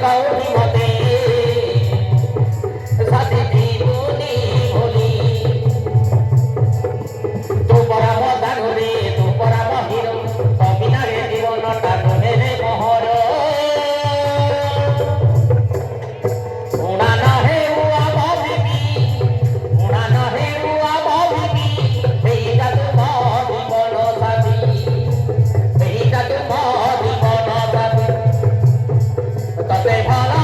গৌরী মতে সাথে জীবনী ভুলি তু পরাম দানুরে তু পরাম হিরো অবিনারে জীবনটা নুহেরে মোহর উড়ান হেউ আভিবি উড়ান হেউ আভিবি সেইটা তোমার জীবন সাথী সেইটা তোমার জীবন সাথী ততে ভালো